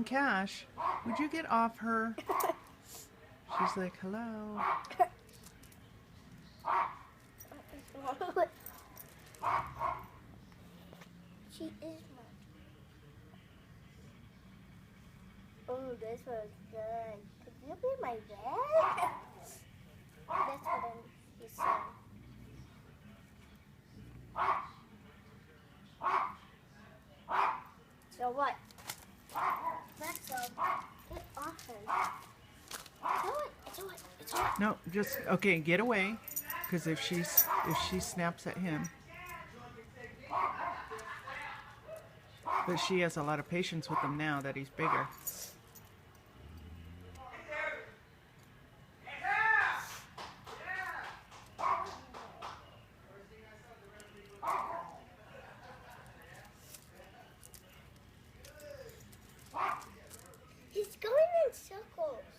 Cash, would you get off her? She's like, hello. She is my. Oh, this was good. Could you be my dad? That's what he's saying. So what? That's all. Get off her. It's what? No, just okay. Get away, because if she snaps at him, but she has a lot of patience with him now that he's bigger. He's going in circles.